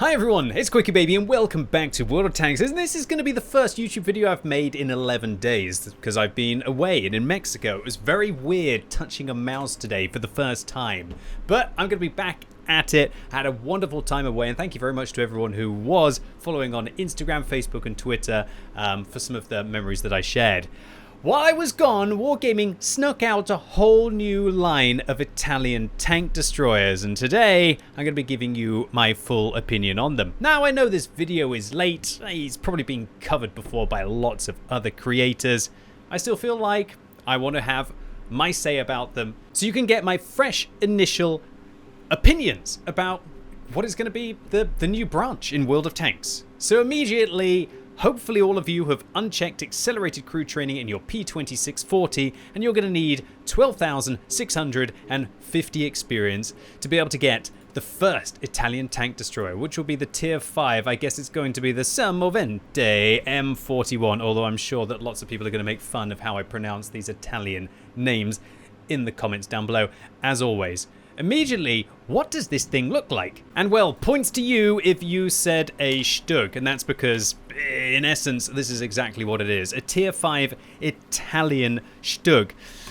Hi everyone, it's QuickyBaby and welcome back to World of Tanks. And this is going to be the first YouTube video I've made in 11 days because I've been away and in Mexico. It was very weird touching a mouse today for the first time, but I'm going to be back at it. I had a wonderful time away, and thank you very much to everyone who was following on Instagram, Facebook and Twitter for some of the memories that I shared. While I was gone, Wargaming snuck out a whole new line of Italian tank destroyers, and today I'm going to be giving you my full opinion on them. Now, I know this video is late, it's probably been covered before by lots of other creators. I still feel like I want to have my say about them, so you can get my fresh initial opinions about what is going to be the new branch in World of Tanks. So immediately, hopefully all of you have unchecked accelerated crew training in your P2640, and you're going to need 12,650 experience to be able to get the first Italian tank destroyer, which will be the tier 5. I guess it's going to be the Smv M41, although I'm sure that lots of people are going to make fun of how I pronounce these Italian names in the comments down below, as always. Immediately, what does this thing look like? And well, points to you if you said a Stug, and that's because, in essence, this is exactly what it is. A tier 5 Italian Stug.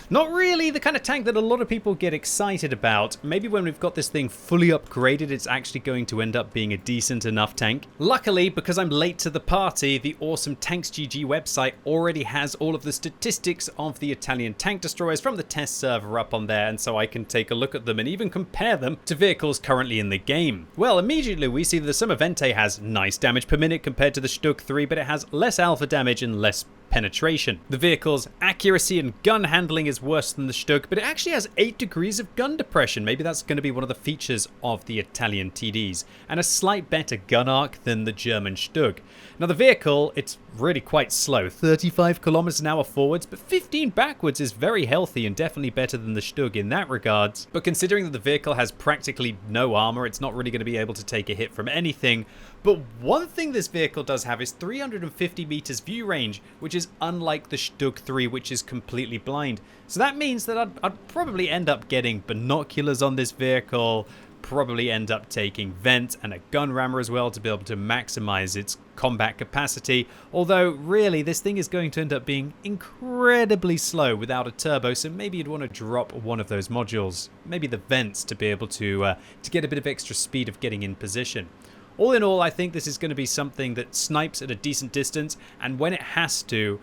Not really the kind of tank that a lot of people get excited about. Maybe when we've got this thing fully upgraded, it's actually going to end up being a decent enough tank. Luckily, because I'm late to the party, the awesome TanksGG website already has all of the statistics of the Italian tank destroyers from the test server up on there, and so I can take a look at them and even compare them to vehicles currently in the game. Well, immediately we see that the Smv has nice damage per minute compared to the Stug 3, but it has less alpha damage and less penetration. The vehicle's accuracy and gun handling is worse than the Stug, but it actually has 8 degrees of gun depression. Maybe that's going to be one of the features of the Italian TDs, and a slight better gun arc than the German Stug. Now the vehicle, it's really quite slow, 35 kilometers an hour forwards, but 15 backwards is very healthy and definitely better than the Stug in that regards. But considering that the vehicle has practically no armor, it's not really going to be able to take a hit from anything. But one thing this vehicle does have is 350 meters view range, which is unlike the Stug 3, which is completely blind. So that means that I'd probably end up getting binoculars on this vehicle, probably end up taking vent and a gun rammer as well to be able to maximize its combat capacity. Although really this thing is going to end up being incredibly slow without a turbo, so maybe you'd want to drop one of those modules, maybe the vents, to be able to get a bit of extra speed of getting in position. All in all, I think this is going to be something that snipes at a decent distance, and when it has to,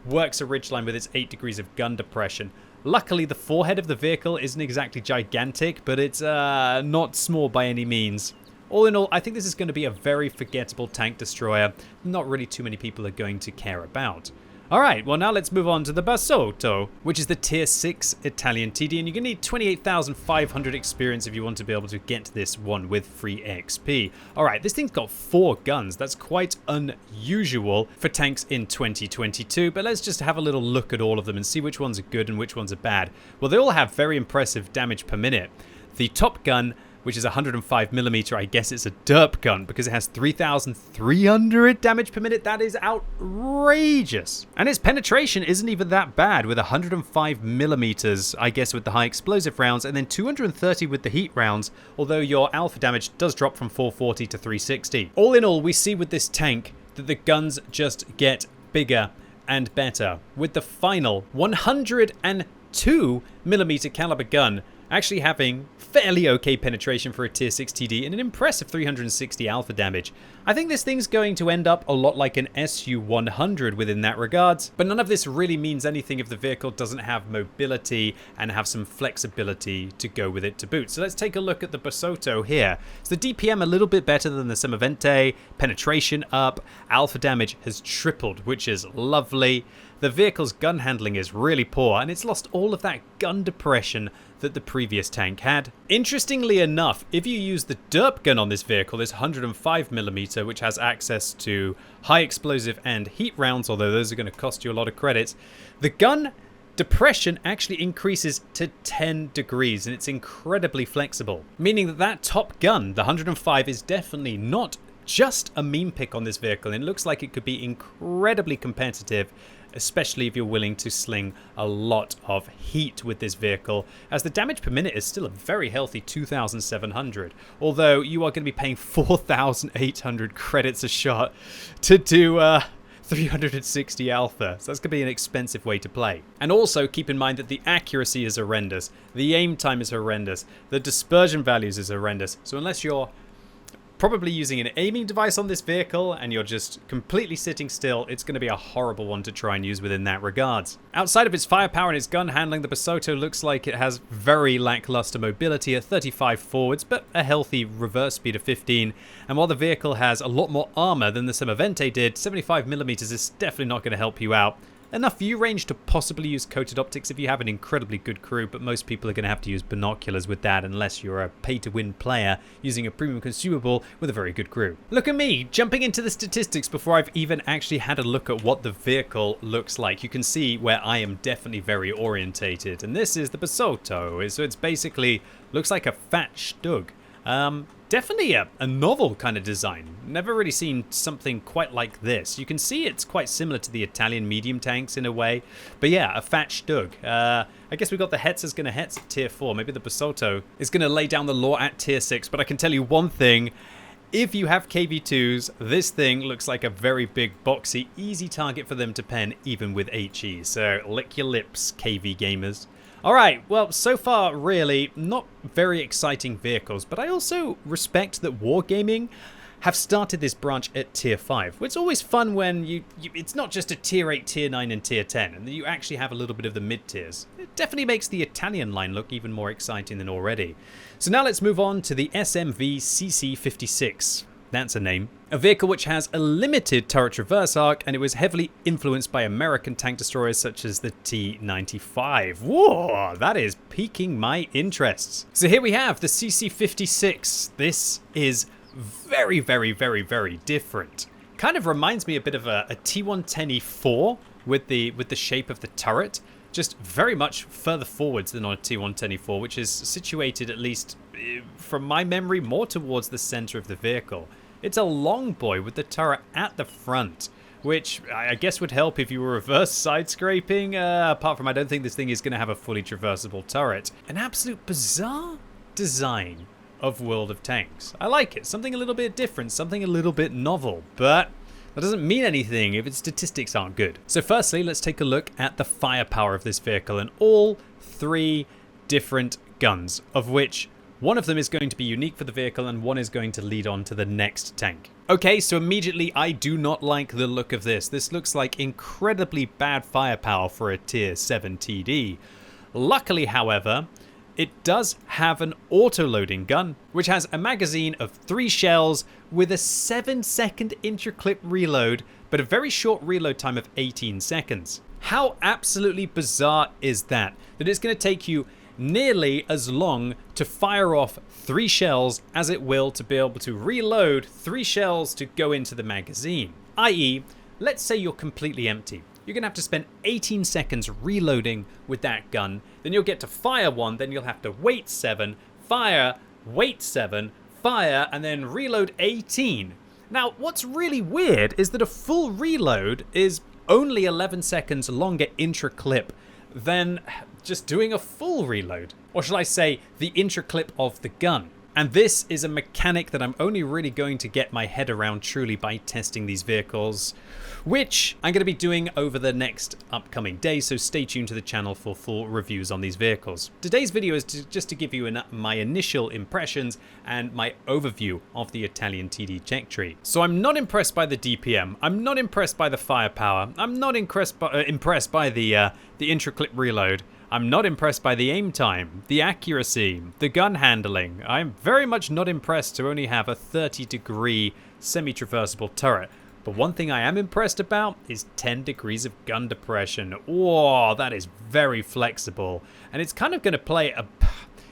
works a ridgeline with its 8 degrees of gun depression. Luckily, the forehead of the vehicle isn't exactly gigantic, but it's not small by any means. All in all, I think this is going to be a very forgettable tank destroyer. Not really too many people are going to care about. Alright, well now let's move on to the Basoto, which is the tier 6 Italian TD, and you're going to need 28,500 experience if you want to be able to get this one with free XP. Alright, this thing's got 4 guns. That's quite unusual for tanks in 2022, but let's just have a little look at all of them and see which ones are good and which ones are bad. Well, they all have very impressive damage per minute. The top gun, which is 105mm, I guess it's a derp gun because it has 3,300 damage per minute. That is outrageous. And its penetration isn't even that bad with 105mm, I guess, with the high explosive rounds, and then 230 with the heat rounds, although your alpha damage does drop from 440 to 360. All in all, we see with this tank that the guns just get bigger and better, with the final 102mm caliber gun actually having fairly okay penetration for a tier 6 TD and an impressive 360 alpha damage. I think this thing's going to end up a lot like an SU-100 within that regards, but none of this really means anything if the vehicle doesn't have mobility and have some flexibility to go with it to boot. So let's take a look at the Basoto here. So the DPM a little bit better than the Smv, penetration up, alpha damage has tripled, which is lovely. The vehicle's gun handling is really poor, and it's lost all of that gun depression that the previous tank had. Interestingly enough, if you use the derp gun on this vehicle, this 105mm, which has access to high explosive and heat rounds, although those are going to cost you a lot of credits, the gun depression actually increases to 10 degrees, and it's incredibly flexible, meaning that that top gun, the 105, is definitely not just a meme pick on this vehicle, and it looks like it could be incredibly competitive especially if you're willing to sling a lot of heat with this vehicle, as the damage per minute is still a very healthy 2,700, although you are going to be paying 4,800 credits a shot to do 360 alpha, so that's going to be an expensive way to play. And also keep in mind that the accuracy is horrendous, the aim time is horrendous, the dispersion values is horrendous, so unless you're probably using an aiming device on this vehicle and you're just completely sitting still, it's going to be a horrible one to try and use within that regards. Outside of its firepower and its gun handling, the Basotho looks like it has very lackluster mobility at 35 forwards, but a healthy reverse speed of 15. And while the vehicle has a lot more armor than the Smv did, 75mm is definitely not going to help you out. Enough view range to possibly use coated optics if you have an incredibly good crew, but most people are going to have to use binoculars with that unless you're a pay-to-win player using a premium consumable with a very good crew. Look at me, jumping into the statistics before I've even actually had a look at what the vehicle looks like. You can see where I am definitely very orientated, and this is the Basotho, so it's basically looks like a fat stug. Definitely a novel kind of design. Never really seen something quite like this. You can see it's quite similar to the Italian medium tanks in a way. But yeah, a fat stug. I guess we've got the Hetz going to Hetz at tier 4. Maybe the Basotho is going to lay down the law at tier 6. But I can tell you one thing. If you have KV2s, this thing looks like a very big, boxy, easy target for them to pen even with HE. So lick your lips, KV gamers. Alright, well, so far, really, not very exciting vehicles, but I also respect that Wargaming have started this branch at tier 5. It's always fun when it's not just a tier 8, tier 9, and tier 10, and you actually have a little bit of the mid-tiers. It definitely makes the Italian line look even more exciting than already. So now let's move on to the Smv Cc 56. That's a name. A vehicle which has a limited turret traverse arc, and it was heavily influenced by American tank destroyers such as the T-95. Whoa, that is piquing my interests. So here we have the CC-56. This is very, very, very, very different. Kind of reminds me a bit of a T-110E4 with the shape of the turret. Just very much further forwards than on a T-110E4, which is situated, at least from my memory, more towards the center of the vehicle. It's a long boy with the turret at the front, which I guess would help if you were reverse side scraping. Apart from, I don't think this thing is going to have a fully traversable turret. An absolute bizarre design of World of Tanks. I like it. Something a little bit different, something a little bit novel, but that doesn't mean anything if its statistics aren't good. So firstly, let's take a look at the firepower of this vehicle and all three different guns, of which one of them is going to be unique for the vehicle and one is going to lead on to the next tank. Okay, so immediately I do not like the look of this. This looks like incredibly bad firepower for a tier 7 TD. Luckily, however, it does have an auto-loading gun, which has a magazine of 3 shells with a 7-second intra-clip reload, but a very short reload time of 18 seconds. How absolutely bizarre is that? That it's going to take you nearly as long to fire off 3 shells as it will to be able to reload 3 shells to go into the magazine. I.e., let's say you're completely empty. You're going to have to spend 18 seconds reloading with that gun. Then you'll get to fire one, then you'll have to wait 7, fire, wait 7, fire, and then reload 18. Now, what's really weird is that a full reload is only 11 seconds longer intra-clip than just doing a full reload. Or shall I say, the intra-clip of the gun. And this is a mechanic that I'm only really going to get my head around truly by testing these vehicles, which I'm going to be doing over the next upcoming days, so stay tuned to the channel for full reviews on these vehicles. Today's video is just to give you my initial impressions and my overview of the Italian TD check tree. So I'm not impressed by the DPM, I'm not impressed by the firepower, I'm not impressed by the intra-clip reload, I'm not impressed by the aim time, the accuracy, the gun handling. I'm very much not impressed to only have a 30-degree semi-traversable turret. But one thing I am impressed about is 10 degrees of gun depression. Whoa, that is very flexible. And it's kind of going to play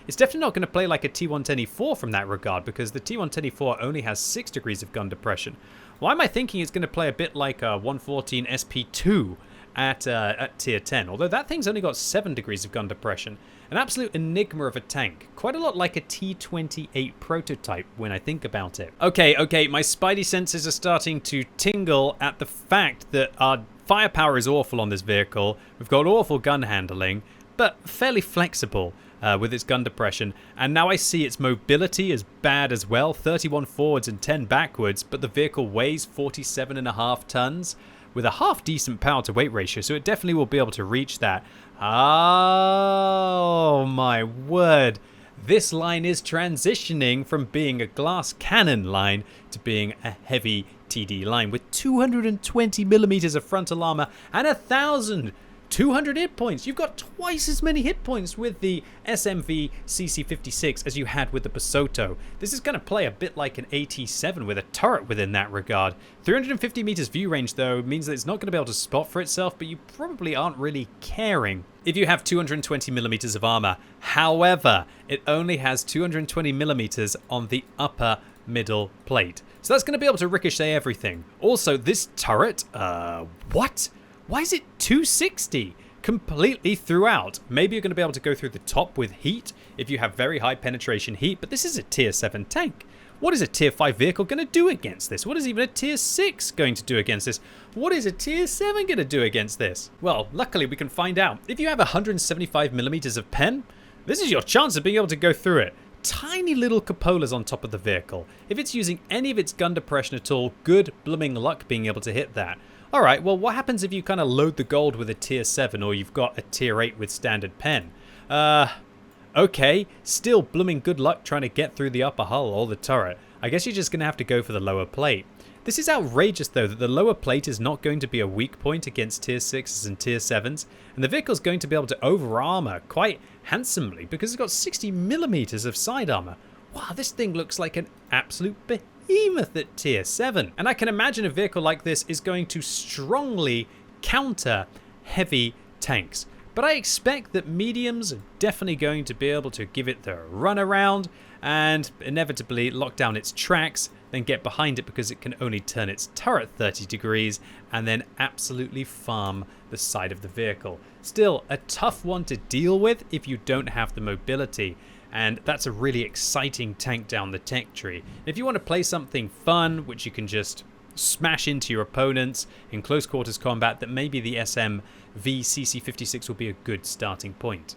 it's definitely not going to play like a T110E4 from that regard, because the T110E4 only has 6 degrees of gun depression. Why am I thinking it's going to play a bit like a 114 SP2 at tier 10, although that thing's only got 7 degrees of gun depression. An absolute enigma of a tank, quite a lot like a T28 prototype when I think about it. Okay, my spidey senses are starting to tingle at the fact that our Firepower is awful on this vehicle. We've got awful gun handling, but fairly flexible with its gun depression. And now I see its mobility is bad as well. 31 forwards and 10 backwards, but the vehicle weighs 47.5 tons with a half decent power to weight ratio, so it definitely will be able to reach that. Oh my word. This line is transitioning from being a glass cannon line to being a heavy TD line with 220 millimeters of frontal armor and 1,200 hit points. You've got twice as many hit points with the Smv Cc 56 as you had with the Basoto. This is going to play a bit like an AT7 with a turret within that regard. 350 meters view range though means that it's not going to be able to spot for itself, but you probably aren't really caring if you have 220 millimeters of armor. However, it only has 220 millimeters on the upper middle plate, so that's going to be able to ricochet everything. Also, this turret, what? Why is it 260 completely throughout? Maybe you're going to be able to go through the top with heat if you have very high penetration heat, but this is a tier 7 tank. What is a tier 5 vehicle going to do against this? What is even a tier 6 going to do against this? What is a tier 7 going to do against this? Well, luckily we can find out. If you have 175 millimeters of pen, this is your chance of being able to go through it. Tiny little cupolas on top of the vehicle. If it's using any of its gun depression at all, good blooming luck being able to hit that. Alright, well what happens if you kind of load the gold with a tier 7 or you've got a tier 8 with standard pen? Okay, still blooming good luck trying to get through the upper hull or the turret. I guess you're just going to have to go for the lower plate. This is outrageous though, that the lower plate is not going to be a weak point against tier 6s and tier 7s, and the vehicle's going to be able to over armor quite handsomely because it's got 60 millimeters of side armor. Wow, this thing looks like an absolute behemoth at tier 7. And I can imagine a vehicle like this is going to strongly counter heavy tanks. But I expect that mediums are definitely going to be able to give it the runaround and inevitably lock down its tracks, then get behind it because it can only turn its turret 30 degrees and then absolutely farm the side of the vehicle. Still, a tough one to deal with if you don't have the mobility. And that's a really exciting tank down the tech tree. If you want to play something fun, which you can just smash into your opponents in close quarters combat, that maybe the Smv Cc 56 will be a good starting point.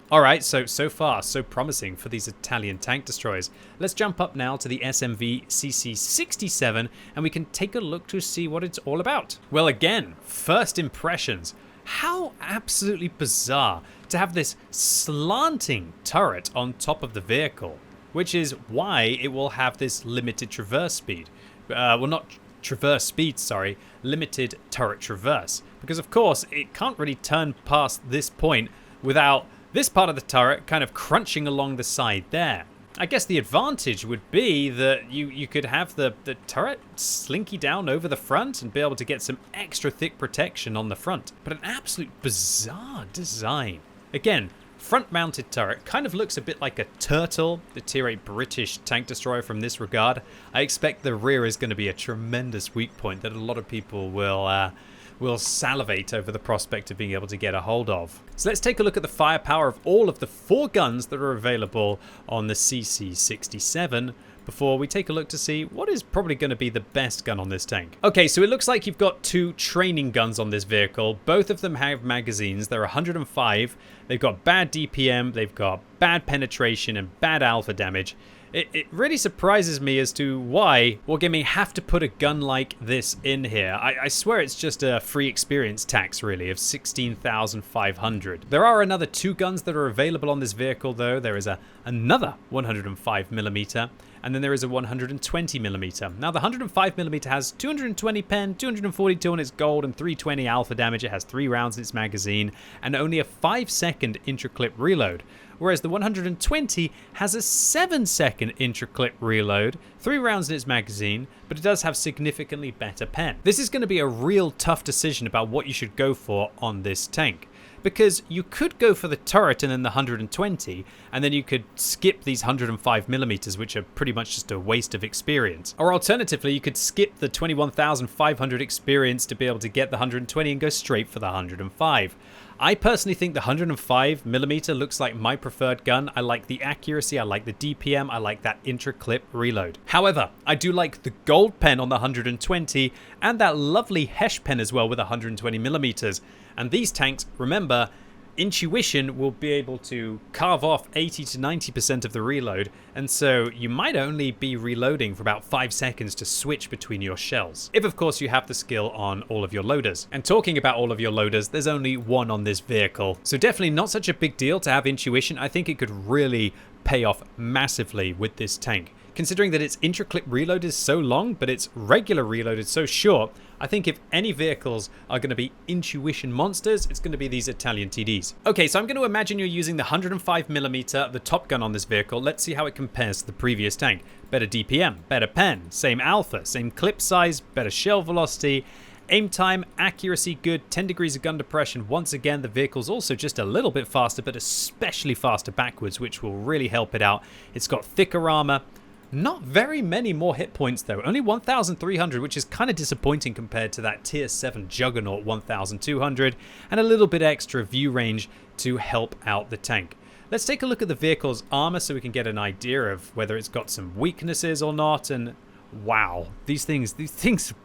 Alright, so far, so promising for these Italian tank destroyers. Let's jump up now to the Smv Cc 67 and we can take a look to see what it's all about. Well, again, first impressions. How absolutely bizarre to have this slanting turret on top of the vehicle, which is why it will have this limited traverse speed. Well, not traverse speed, sorry, limited turret traverse. Because of course, it can't really turn past this point without this part of the turret kind of crunching along the side there. I guess the advantage would be that you could have the turret slinky down over the front and be able to get some extra thick protection on the front. But an absolute bizarre design. Again, front-mounted turret kind of looks a bit like a Turtle, the tier 8 British tank destroyer from this regard. I expect the rear is going to be a tremendous weak point that a lot of people will salivate over the prospect of being able to get a hold of. So let's take a look at the firepower of all of the 4 guns that are available on the CC67 before we take a look to see what is probably going to be the best gun on this tank. Okay, so it looks like you've got 2 training guns on this vehicle. Both of them have magazines. They're 105. They've got bad DPM, they've got bad penetration and bad alpha damage. It really surprises me as to why Wargaming have to put a gun like this in here. I swear it's just a free experience tax, really, of 16,500. There are another 2 guns that are available on this vehicle, though. There is another 105mm, and then there is a 120mm. Now, the 105mm has 220 pen, 242 on its gold, and 320 alpha damage. It has 3 rounds in its magazine, and only a 5-second intra-clip reload. Whereas the 120 has a 7-second intra-clip reload, 3 rounds in its magazine, but it does have significantly better pen. This is going to be a real tough decision about what you should go for on this tank, because you could go for the turret and then the 120, and then you could skip these 105mm, which are pretty much just a waste of experience. Or alternatively, you could skip the 21,500 experience to be able to get the 120 and go straight for the 105. I personally think the 105mm looks like my preferred gun. I like the accuracy, I like the DPM, I like that intra-clip reload. However, I do like the gold pen on the 120 and that lovely Hesh pen as well with 120mm. And these tanks, remember, Intuition will be able to carve off 80 to 90% of the reload, and so you might only be reloading for about 5 seconds to switch between your shells, if of course you have the skill on all of your loaders. And talking about all of your loaders, there's only one on this vehicle, so definitely not such a big deal to have Intuition. I think it could really pay off massively with this tank. Considering that its intra-clip reload is so long, but its regular reload is so short, I think if any vehicles are going to be Intuition monsters, it's going to be these Italian TDs. Okay, so I'm going to imagine you're using the 105mm, the top gun on this vehicle. Let's see how it compares to the previous tank. Better DPM, better pen, same alpha, same clip size, better shell velocity, aim time, accuracy good, 10 degrees of gun depression. Once again, the vehicle's also just a little bit faster, but especially faster backwards, which will really help it out. It's got thicker armor. Not very many more hit points though, only 1,300, which is kind of disappointing compared to that tier 7 Juggernaut 1,200, and a little bit extra view range to help out the tank. Let's take a look at the vehicle's armor so we can get an idea of whether it's got some weaknesses or not, and wow, these things are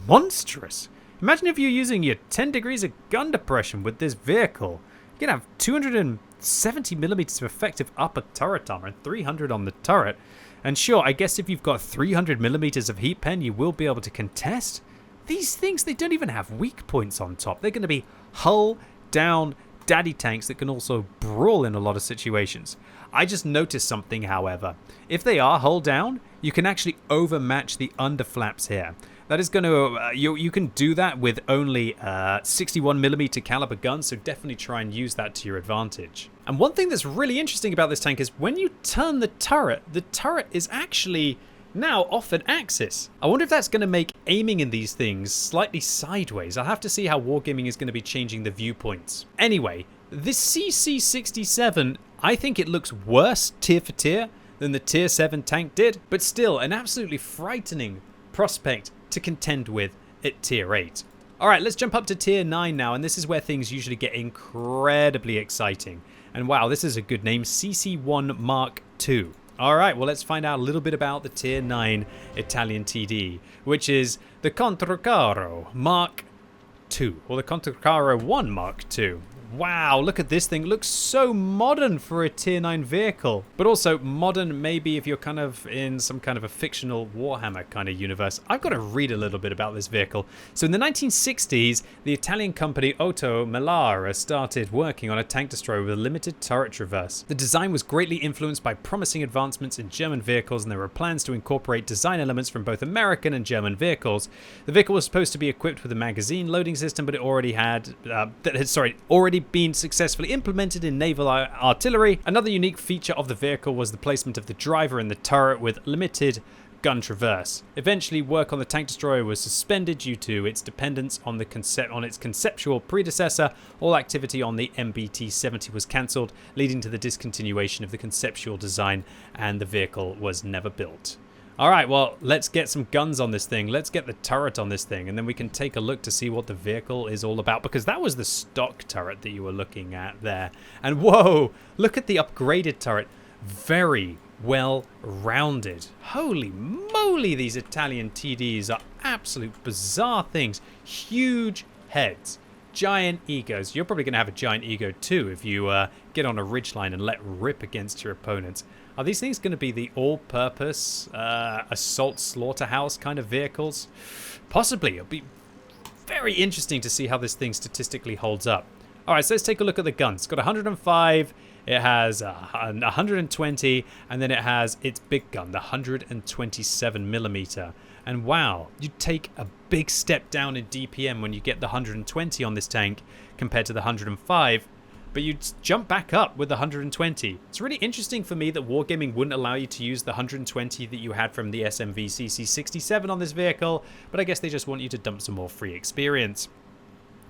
monstrous. Imagine if you're using your 10 degrees of gun depression with this vehicle. You're gonna have 270mm of effective upper turret armor and 300 on the turret. And sure, I guess if you've got 300mm of heat pen, you will be able to contest. These things, they don't even have weak points on top. They're going to be hull down daddy tanks that can also brawl in a lot of situations. I just noticed something, however. If they are hull down, you can actually overmatch the underflaps here. That is going to, you can do that with only 61mm caliber guns, so definitely try and use that to your advantage. And one thing that's really interesting about this tank is when you turn the turret is actually now off an axis. I wonder if that's going to make aiming in these things slightly sideways. I'll have to see how Wargaming is going to be changing the viewpoints. Anyway, this CC67, I think it looks worse tier for tier than the tier 7 tank did, but still an absolutely frightening prospect to contend with at tier 8. Alright, let's jump up to tier 9 now, and this is where things usually get incredibly exciting. And wow, this is a good name, CC1 Mark II. Alright, well let's find out a little bit about the tier 9 Italian TD, which is the Contraccaro Mark II, or the Contraccaro 1 Mark II. Wow, look at this thing. It looks so modern for a tier 9 vehicle. But also modern maybe if you're kind of in some kind of a fictional Warhammer kind of universe. I've got to read a little bit about this vehicle. So in the 1960s, the Italian company Otto Melara started working on a tank destroyer with a limited turret traverse. The design was greatly influenced by promising advancements in German vehicles, and there were plans to incorporate design elements from both American and German vehicles. The vehicle was supposed to be equipped with a magazine loading system, but it already had already been successfully implemented in naval artillery. Another unique feature of the vehicle was the placement of the driver in the turret with limited gun traverse. Eventually, work on the tank destroyer was suspended due to its dependence on its conceptual predecessor. All activity on the MBT-70 was cancelled, leading to the discontinuation of the conceptual design, and the vehicle was never built. Alright, well, let's get some guns on this thing. Let's get the turret on this thing, and then we can take a look to see what the vehicle is all about, because that was the stock turret that you were looking at there. And whoa, look at the upgraded turret. Very well rounded. Holy moly, these Italian TDs are absolute bizarre things. Huge heads. Giant egos. You're probably going to have a giant ego too if you get on a ridgeline and let rip against your opponents. Are these things going to be the all-purpose assault slaughterhouse kind of vehicles? Possibly. It'll be very interesting to see how this thing statistically holds up. Alright, so let's take a look at the guns. It's got 105, it has 120, and then it has its big gun, the 127mm. And wow, you take a big step down in DPM when you get the 120 on this tank compared to the 105. But you jump back up with the 120. It's really interesting for me that Wargaming wouldn't allow you to use the 120 that you had from the Smv Cc 67 on this vehicle, but I guess they just want you to dump some more free experience.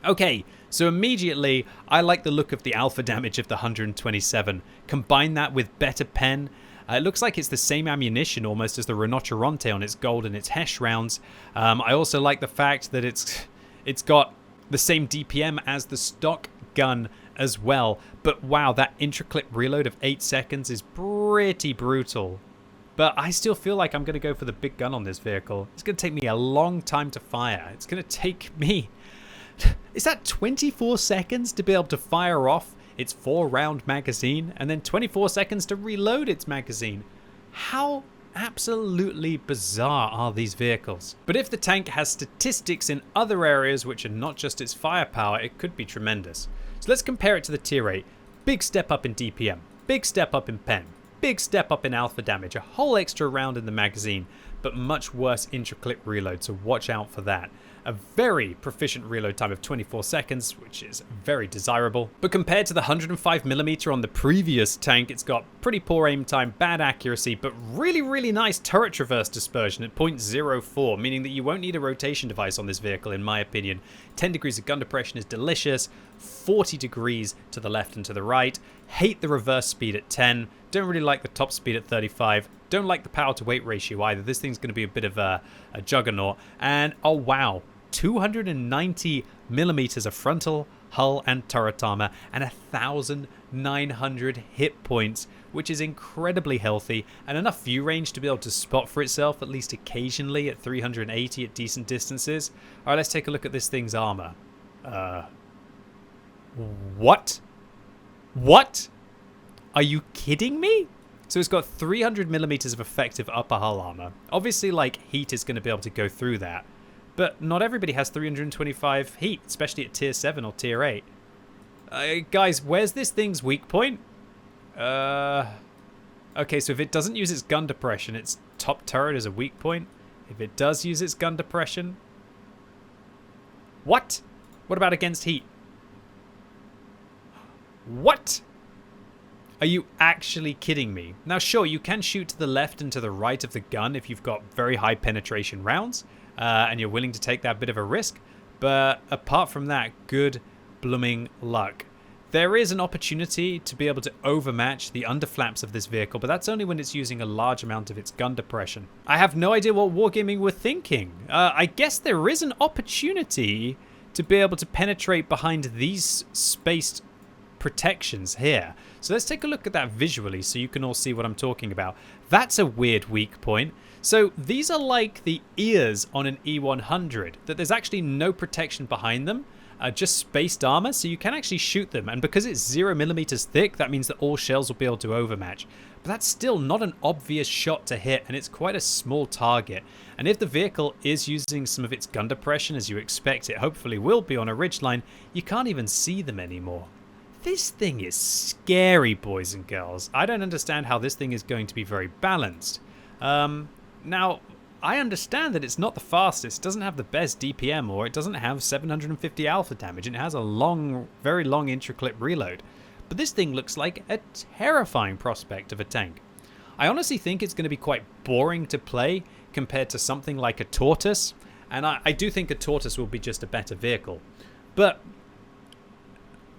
Okay, so immediately, I like the look of the alpha damage of the 127. Combine that with better pen. It looks like it's the same ammunition almost as the Rinoceronte on its gold and its Hesh rounds. I also like the fact that it's got the same DPM as the stock gun as well. But wow, that intra-clip reload of 8 seconds is pretty brutal. But I still feel like I'm going to go for the big gun on this vehicle. It's going to take me a long time to fire. It's going to take me... Is that 24 seconds to be able to fire off its 4-round magazine and then 24 seconds to reload its magazine? How absolutely bizarre are these vehicles? But if the tank has statistics in other areas which are not just its firepower, it could be tremendous. So let's compare it to the tier 8. Big step up in DPM, big step up in pen, big step up in alpha damage, a whole extra round in the magazine, but much worse intra-clip reload, so watch out for that. A very proficient reload time of 24 seconds, which is very desirable. But compared to the 105mm on the previous tank, it's got pretty poor aim time, bad accuracy, but really, really nice turret traverse dispersion at 0.04, meaning that you won't need a rotation device on this vehicle, in my opinion. 10 degrees of gun depression is delicious, 40 degrees to the left and to the right. Hate the reverse speed at 10, don't really like the top speed at 35. Don't like the power to weight ratio either. This thing's going to be a bit of a juggernaut. And oh wow, 290mm of frontal, hull and turret armor and 1,900 hit points, which is incredibly healthy and enough view range to be able to spot for itself at least occasionally at 380 at decent distances. All right, let's take a look at this thing's armor. What? What? Are you kidding me? So it's got 300mm of effective upper hull armor. Obviously, like, heat is going to be able to go through that. But not everybody has 325 heat, especially at tier 7 or tier 8. Guys, where's this thing's weak point? Okay, so if it doesn't use its gun depression, its top turret is a weak point. If it does use its gun depression... What? What about against heat? What? Are you actually kidding me? Now, sure, you can shoot to the left and to the right of the gun if you've got very high penetration rounds and you're willing to take that bit of a risk. But apart from that, good blooming luck. There is an opportunity to be able to overmatch the underflaps of this vehicle, but that's only when it's using a large amount of its gun depression. I have no idea what Wargaming were thinking. I guess there is an opportunity to be able to penetrate behind these spaced protections here. So let's take a look at that visually so you can all see what I'm talking about. That's a weird weak point. So these are like the ears on an E100, that there's actually no protection behind them, just spaced armor, so you can actually shoot them. And because it's 0mm thick, that means that all shells will be able to overmatch. But that's still not an obvious shot to hit, and it's quite a small target. And if the vehicle is using some of its gun depression, as you expect it hopefully will be on a ridgeline, you can't even see them anymore. This thing is scary, boys and girls. I don't understand how this thing is going to be very balanced. Now, I understand that it's not the fastest, doesn't have the best DPM, or it doesn't have 750 alpha damage. It has a long, very long intra-clip reload. But this thing looks like a terrifying prospect of a tank. I honestly think it's going to be quite boring to play compared to something like a Tortoise. And I do think a Tortoise will be just a better vehicle. But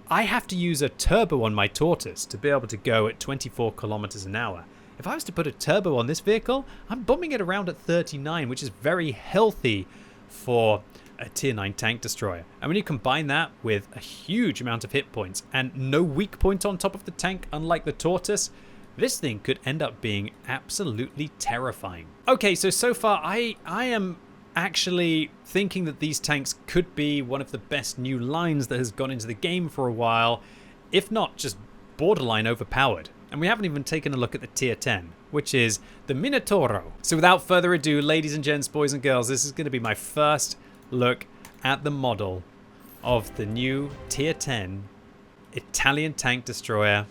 I have to use a turbo on my Tortoise to be able to go at 24 kilometers an hour. If I was to put a turbo on this vehicle, I'm bumping it around at 39, which is very healthy for a tier 9 tank destroyer. And when you combine that with a huge amount of hit points and no weak point on top of the tank, unlike the Tortoise, this thing could end up being absolutely terrifying. Okay, so far I am actually thinking that these tanks could be one of the best new lines that has gone into the game for a while, if not just borderline overpowered. And we haven't even taken a look at the tier 10, which is the Minotoro. So without further ado, ladies and gents, boys and girls, this is going to be my first look at the model of the new tier 10 Italian tank destroyer.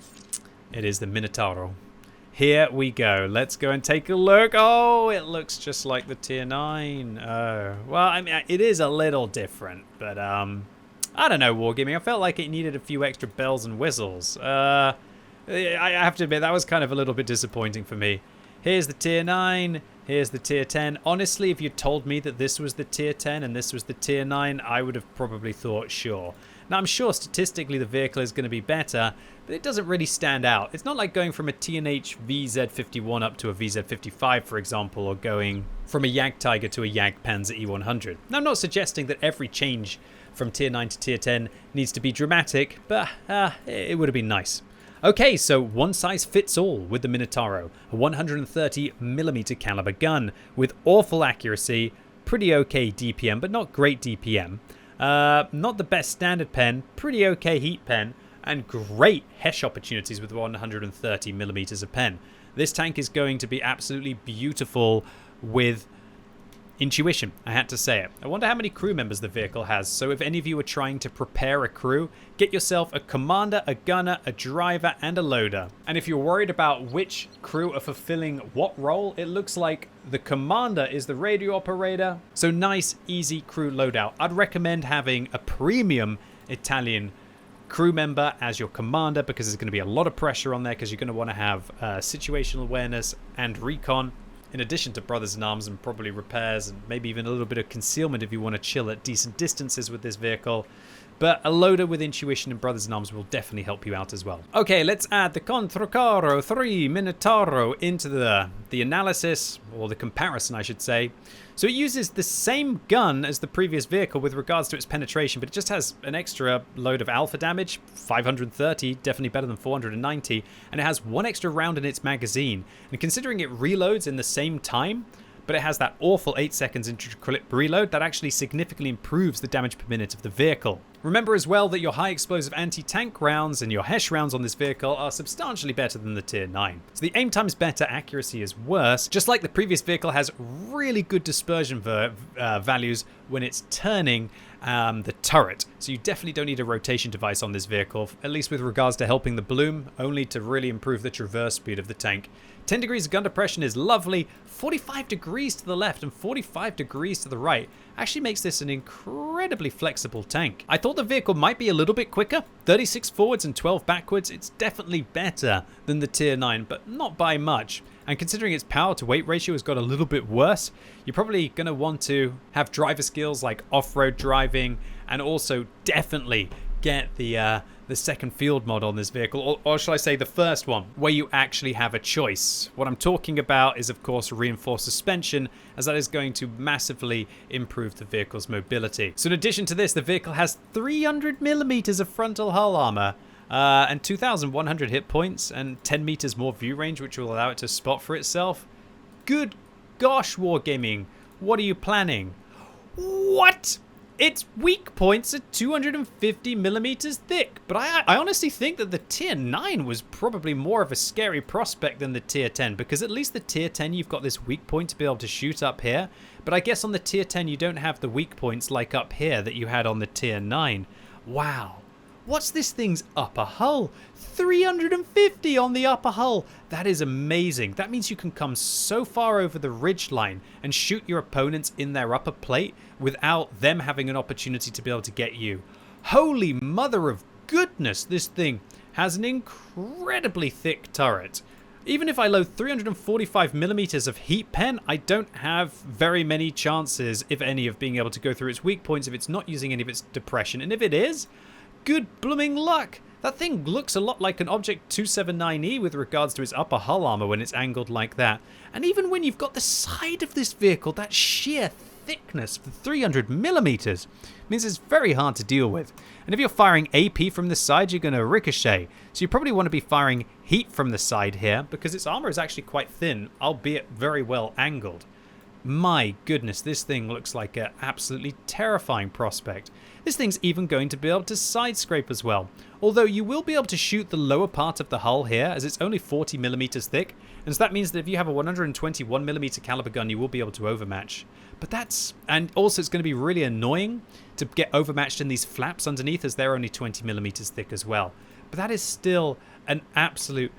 It is the Minotaro. Here we go. Let's go and take a look. Oh, it looks just like the tier 9. Oh, well, I mean, it is a little different, but I don't know, Wargaming. I felt like it needed a few extra bells and whistles. I have to admit, that was kind of a little bit disappointing for me. Here's the tier 9. Here's the tier 10. Honestly, if you told me that this was the tier 10 and this was the tier 9, I would have probably thought, sure. Now, I'm sure statistically the vehicle is going to be better, but it doesn't really stand out. It's not like going from a T&H VZ51 up to a VZ55, for example, or going from a Jagdtiger to a Jagdpanzer E100. Now, I'm not suggesting that every change from tier 9 to tier 10 needs to be dramatic, but it would have been nice. Okay, so one size fits all with the Minotaro, a 130mm caliber gun with awful accuracy, pretty okay DPM, but not great DPM. Not the best standard pen, pretty okay heat pen, and great HESH opportunities with 130mm of pen. This tank is going to be absolutely beautiful with intuition, I had to say it. I wonder how many crew members the vehicle has, so if any of you are trying to prepare a crew, get yourself a commander, a gunner, a driver, and a loader. And if you're worried about which crew are fulfilling what role, it looks like the commander is the radio operator, so nice, easy crew loadout. I'd recommend having a premium Italian crew member as your commander because there's going to be a lot of pressure on there because you're going to want to have situational awareness and recon, in addition to brothers in arms and probably repairs and maybe even a little bit of concealment if you want to chill at decent distances with this vehicle. But a loader with intuition and brothers in arms will definitely help you out as well. Okay, let's add the Contracaro 3 Minotaro into the analysis, or the comparison I should say. So it uses the same gun as the previous vehicle with regards to its penetration, but it just has an extra load of alpha damage, 530, definitely better than 490, and it has one extra round in its magazine. And considering it reloads in the same time, but it has that awful 8 seconds intra-clip reload, that actually significantly improves the damage per minute of the vehicle. Remember as well that your high explosive anti-tank rounds and your HESH rounds on this vehicle are substantially better than the tier 9. So the aim time is better, accuracy is worse. Just like the previous vehicle has really good dispersion values when it's turning the turret. So you definitely don't need a rotation device on this vehicle, at least with regards to helping the bloom, only to really improve the traverse speed of the tank. 10 degrees of gun depression is lovely. 45 degrees to the left and 45 degrees to the right actually makes this an incredibly flexible tank. I thought the vehicle might be a little bit quicker. 36 forwards and 12 backwards. It's definitely better than the tier 9, but not by much. And considering its power to weight ratio has got a little bit worse, you're probably going to want to have driver skills like off-road driving, and also definitely get the second field mod on this vehicle, or shall I say the first one, where you actually have a choice. What I'm talking about is of course reinforced suspension, as that is going to massively improve the vehicle's mobility. So in addition to this, the vehicle has 300mm of frontal hull armor, and 2,100 hit points and 10 meters more view range, which will allow it to spot for itself. Good gosh, Wargaming, what are you planning? What? Its weak points are 250mm thick, but I honestly think that the tier 9 was probably more of a scary prospect than the tier 10, because at least the tier 10 you've got this weak point to be able to shoot up here, but I guess on the tier 10 you don't have the weak points like up here that you had on the tier 9. Wow. What's this thing's upper hull? 350 on the upper hull. That is amazing. That means you can come so far over the ridge line and shoot your opponents in their upper plate without them having an opportunity to be able to get you. Holy mother of goodness, this thing has an incredibly thick turret. Even if I load 345mm of heat pen, I don't have very many chances, if any, of being able to go through its weak points if it's not using any of its depression. And if it is, good blooming luck. That thing looks a lot like an Object 279E with regards to its upper hull armor when it's angled like that. And even when you've got the side of this vehicle, that sheer thickness for 300mm means it's very hard to deal with. And if you're firing AP from the side, you're going to ricochet. So you probably want to be firing heat from the side here, because its armor is actually quite thin, albeit very well angled. My goodness, this thing looks like an absolutely terrifying prospect. This thing's even going to be able to side scrape as well. Although you will be able to shoot the lower part of the hull here, as it's only 40mm thick. And so that means that if you have a 121mm caliber gun, you will be able to overmatch. But that's... and also it's going to be really annoying to get overmatched in these flaps underneath, as they're only 20mm thick as well. But that is still an absolute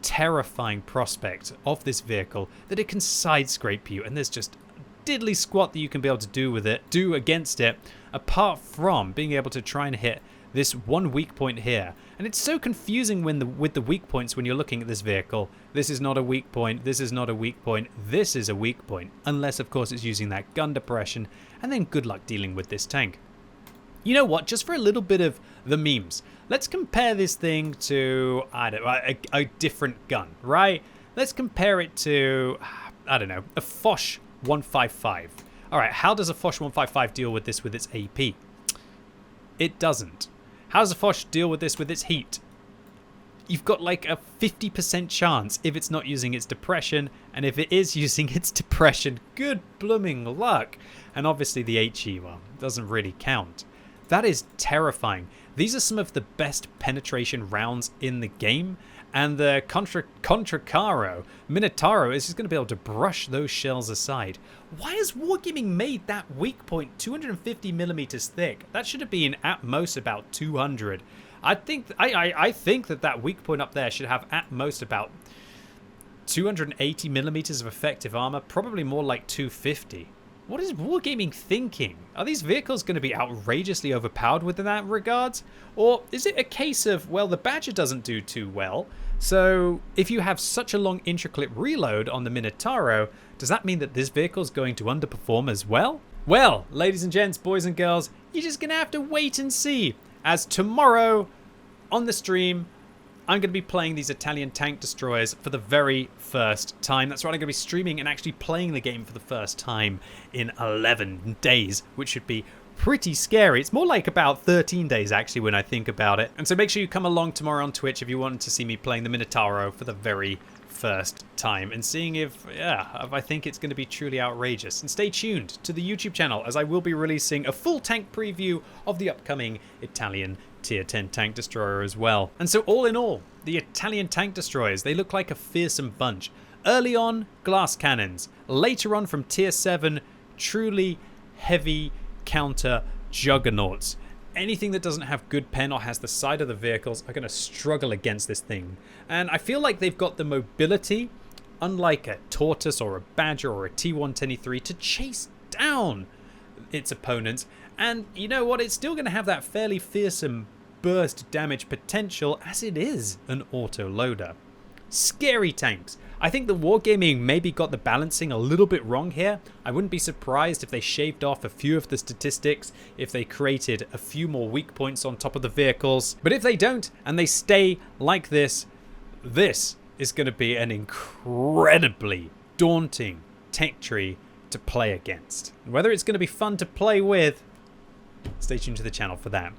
terrifying prospect of this vehicle, that it can side scrape you, and there's just diddly squat that you can be able to do against it, apart from being able to try and hit this one weak point here. And it's so confusing with the weak points when you're looking at this vehicle. This is not a weak point, this is not a weak point, this is a weak point. Unless, of course, it's using that gun depression, and then good luck dealing with this tank. You know what, just for a little bit of the memes, let's compare this thing to, I don't know, a different gun, right? Let's compare it to, I don't know, a Foch 155. All right, how does a Foch 155 deal with this with its AP? It doesn't. How does a Foch deal with this with its heat? You've got like a 50% chance if it's not using its depression, and if it is using its depression, good blooming luck. And obviously the HE, well, doesn't really count. That is terrifying. These are some of the best penetration rounds in the game, and the Contracaro Minotaro is just going to be able to brush those shells aside. Why has Wargaming made that weak point 250 millimeters thick? That should have been at most about 200. I think that weak point up there should have at most about 280 millimeters of effective armor, probably more like 250. What is Wargaming thinking? Are these vehicles going to be outrageously overpowered within that regards? Or is it a case of, well, the Badger doesn't do too well, so if you have such a long intraclip reload on the Minotaro, does that mean that this vehicle is going to underperform as well? Well, ladies and gents, boys and girls, you're just going to have to wait and see, as tomorrow on the stream, I'm going to be playing these Italian tank destroyers for the very first time. That's right, I'm going to be streaming and actually playing the game for the first time in 11 days, which should be pretty scary. It's more like about 13 days actually when I think about it. And so make sure you come along tomorrow on Twitch if you want to see me playing the Minotaro for the very first time and seeing if I think it's going to be truly outrageous. And stay tuned to the YouTube channel as I will be releasing a full tank preview of the upcoming Italian Tier 10 tank destroyer as well. And so all in all, the Italian tank destroyers, they look like a fearsome bunch. Early on, glass cannons. Later on, from Tier 7, truly heavy counter juggernauts. Anything that doesn't have good pen or has the side of the vehicles are going to struggle against this thing. And I feel like they've got the mobility, unlike a Tortoise or a Badger or a T123, to chase down its opponents. And you know what? It's still going to have that fairly fearsome burst damage potential as it is an auto-loader. Scary tanks. I think the Wargaming maybe got the balancing a little bit wrong here. I wouldn't be surprised if they shaved off a few of the statistics, if they created a few more weak points on top of the vehicles. But if they don't and they stay like this, this is going to be an incredibly daunting tech tree to play against. Whether it's going to be fun to play with, stay tuned to the channel for that.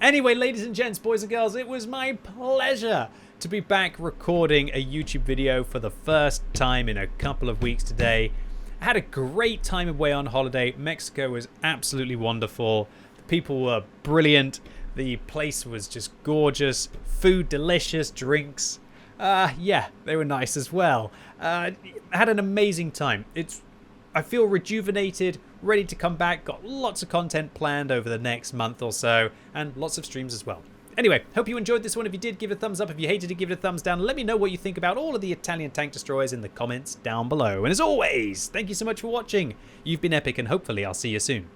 Anyway, ladies and gents, boys and girls, it was my pleasure to be back recording a YouTube video for the first time in a couple of weeks today. I had a great time away on holiday. Mexico was absolutely wonderful. The people were brilliant. The place was just gorgeous. Food delicious, drinks. Yeah, they were nice as well. I had an amazing time. I feel rejuvenated, ready to come back. Got lots of content planned over the next month or so, and lots of streams as well. Anyway, hope you enjoyed this one. If you did, give it a thumbs up. If you hated it, give it a thumbs down. Let me know what you think about all of the Italian tank destroyers in the comments down below. And as always, thank you so much for watching. You've been epic, and hopefully I'll see you soon.